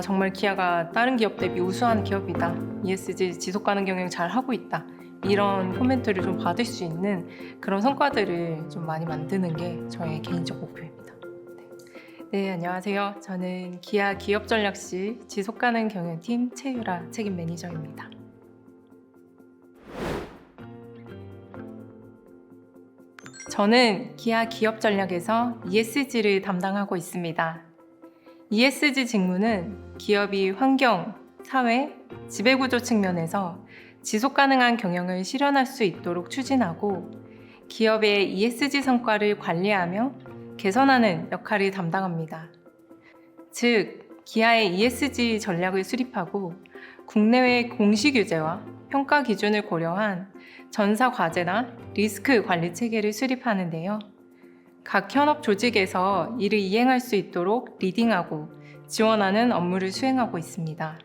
정말 기아가 다른 기업 대비 우수한 기업이다. ESG 지속 가능 경영 잘 하고 있다. 이런 코멘트를 좀 받을 수 있는 그런 성과들을 좀 많이 만드는 게 저의 개인적 목표입니다. 네, 안녕하세요. 저는 기아 기업전략실 지속 가능 경영팀 최유라 책임 매니저입니다. 저는 기아 기업전략에서 ESG를 담당하고 있습니다. ESG 직무는 기업이 환경, 사회, 지배구조 측면에서 지속가능한 경영을 실현할 수 있도록 추진하고 기업의 ESG 성과를 관리하며 개선하는 역할을 담당합니다. 즉, 기아의 ESG 전략을 수립하고 국내외 공시규제와 평가 기준을 고려한 전사 과제나 리스크 관리 체계를 수립하는데요. 각 현업 조직에서 이를 이행할 수 있도록 리딩하고 지원하는 업무를 수행하고 있습니다.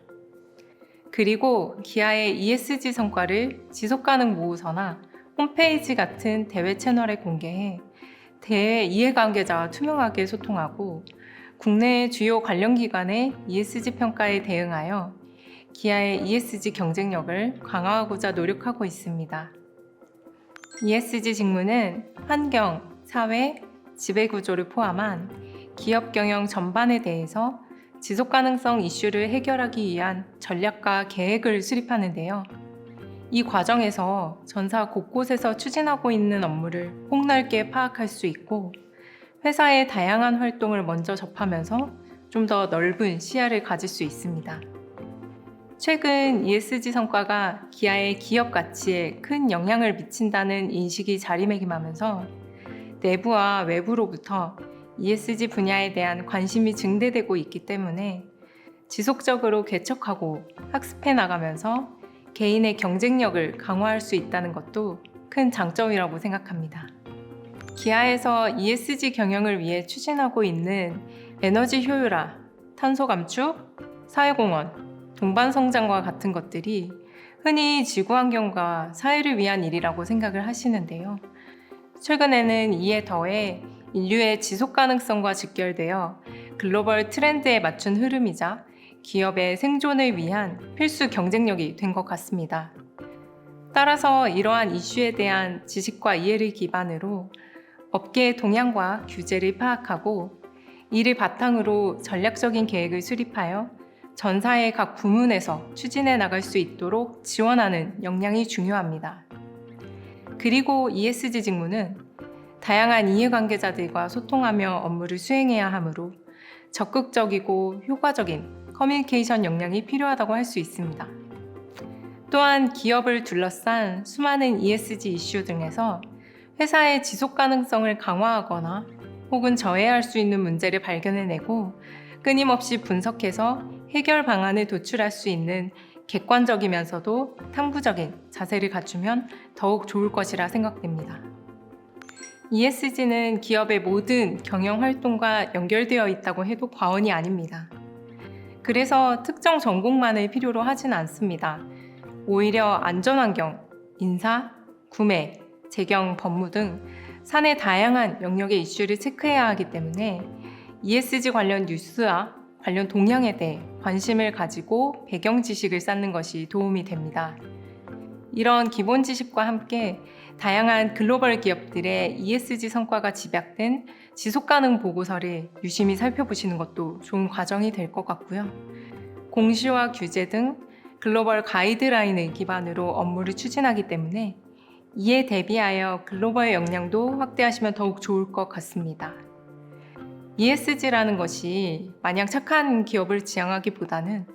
그리고 기아의 ESG 성과를 지속가능 모의서나 홈페이지 같은 대외 채널에 공개해 대외 이해관계자와 투명하게 소통하고 국내 주요 관련 기관의 ESG 평가에 대응하여 기아의 ESG 경쟁력을 강화하고자 노력하고 있습니다. ESG 직무는 환경, 사회, 지배구조를 포함한 기업 경영 전반에 대해서 지속가능성 이슈를 해결하기 위한 전략과 계획을 수립하는데요. 이 과정에서 전사 곳곳에서 추진하고 있는 업무를 폭넓게 파악할 수 있고 회사의 다양한 활동을 먼저 접하면서 좀 더 넓은 시야를 가질 수 있습니다. 최근 ESG 성과가 기아의 기업 가치에 큰 영향을 미친다는 인식이 자리매김하면서 내부와 외부로부터 ESG 분야에 대한 관심이 증대되고 있기 때문에 지속적으로 개척하고 학습해 나가면서 개인의 경쟁력을 강화할 수 있다는 것도 큰 장점이라고 생각합니다. 기아에서 ESG 경영을 위해 추진하고 있는 에너지 효율화, 탄소 감축, 사회공헌, 동반 성장과 같은 것들이 흔히 지구환경과 사회를 위한 일이라고 생각을 하시는데요. 최근에는 이에 더해 인류의 지속 가능성과 직결되어 글로벌 트렌드에 맞춘 흐름이자 기업의 생존을 위한 필수 경쟁력이 된 것 같습니다. 따라서 이러한 이슈에 대한 지식과 이해를 기반으로 업계의 동향과 규제를 파악하고 이를 바탕으로 전략적인 계획을 수립하여 전사의 각 부문에서 추진해 나갈 수 있도록 지원하는 역량이 중요합니다. 그리고 ESG 직무는 다양한 이해관계자들과 소통하며 업무를 수행해야 하므로 적극적이고 효과적인 커뮤니케이션 역량이 필요하다고 할 수 있습니다. 또한 기업을 둘러싼 수많은 ESG 이슈 등에서 회사의 지속 가능성을 강화하거나 혹은 저해할 수 있는 문제를 발견해내고 끊임없이 분석해서 해결 방안을 도출할 수 있는 객관적이면서도 탐구적인 자세를 갖추면 더욱 좋을 것이라 생각됩니다. ESG는 기업의 모든 경영 활동과 연결되어 있다고 해도 과언이 아닙니다. 그래서 특정 전공만을 필요로 하진 않습니다. 오히려 안전환경, 인사, 구매, 재경, 법무 등 사내 다양한 영역의 이슈를 체크해야 하기 때문에 ESG 관련 뉴스와 관련 동향에 대해 관심을 가지고 배경 지식을 쌓는 것이 도움이 됩니다. 이런 기본 지식과 함께 다양한 글로벌 기업들의 ESG 성과가 집약된 지속가능 보고서를 유심히 살펴보시는 것도 좋은 과정이 될 것 같고요. 공시와 규제 등 글로벌 가이드라인을 기반으로 업무를 추진하기 때문에 이에 대비하여 글로벌 역량도 확대하시면 더욱 좋을 것 같습니다. ESG라는 것이 마냥 착한 기업을 지향하기보다는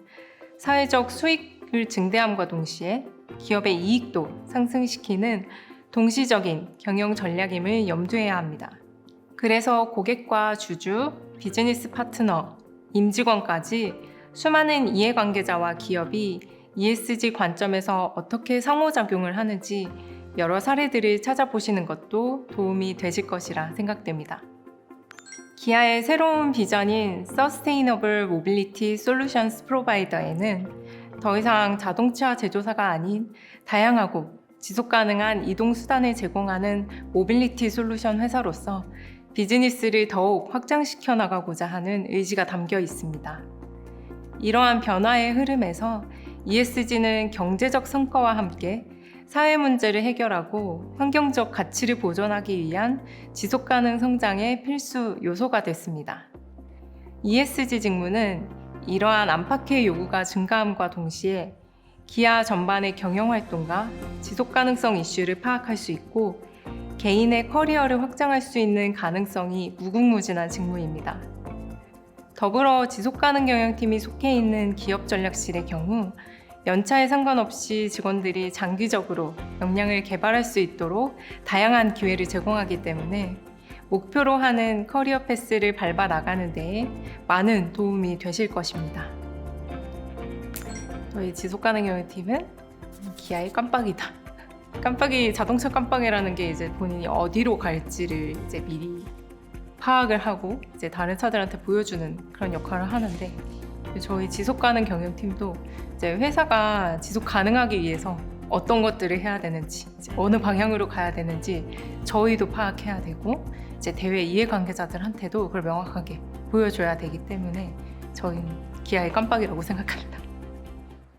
사회적 수익을 증대함과 동시에 기업의 이익도 상승시키는 동시적인 경영 전략임을 염두해야 합니다. 그래서 고객과 주주, 비즈니스 파트너, 임직원까지 수많은 이해관계자와 기업이 ESG 관점에서 어떻게 상호작용을 하는지 여러 사례들을 찾아보시는 것도 도움이 되실 것이라 생각됩니다. 기아의 새로운 비전인 Sustainable Mobility Solutions Provider에는 더 이상 자동차 제조사가 아닌 다양하고 지속가능한 이동수단을 제공하는 모빌리티 솔루션 회사로서 비즈니스를 더욱 확장시켜 나가고자 하는 의지가 담겨 있습니다. 이러한 변화의 흐름에서 ESG는 경제적 성과와 함께 사회 문제를 해결하고 환경적 가치를 보존하기 위한 지속가능 성장의 필수 요소가 됐습니다. ESG 직무는 이러한 안팎의 요구가 증가함과 동시에 기아 전반의 경영활동과 지속가능성 이슈를 파악할 수 있고 개인의 커리어를 확장할 수 있는 가능성이 무궁무진한 직무입니다. 더불어 지속가능경영팀이 속해 있는 기업전략실의 경우 연차에 상관없이 직원들이 장기적으로 역량을 개발할 수 있도록 다양한 기회를 제공하기 때문에 목표로 하는 커리어 패스를 밟아 나가는 데에 많은 도움이 되실 것입니다. 저희 지속가능경영팀은 기아의 깜빡이다. 깜빡이, 자동차 깜빡이라는 게 이제 본인이 어디로 갈지를 이제 미리 파악을 하고 이제 다른 차들한테 보여주는 그런 역할을 하는데, 저희 지속가능 경영팀도 이제 회사가 지속 가능하기 위해서 어떤 것들을 해야 되는지, 어느 방향으로 가야 되는지 저희도 파악해야 되고 이제 대외 이해관계자들한테도 그걸 명확하게 보여줘야 되기 때문에 저희는 기아의 깜빡이라고 생각합니다.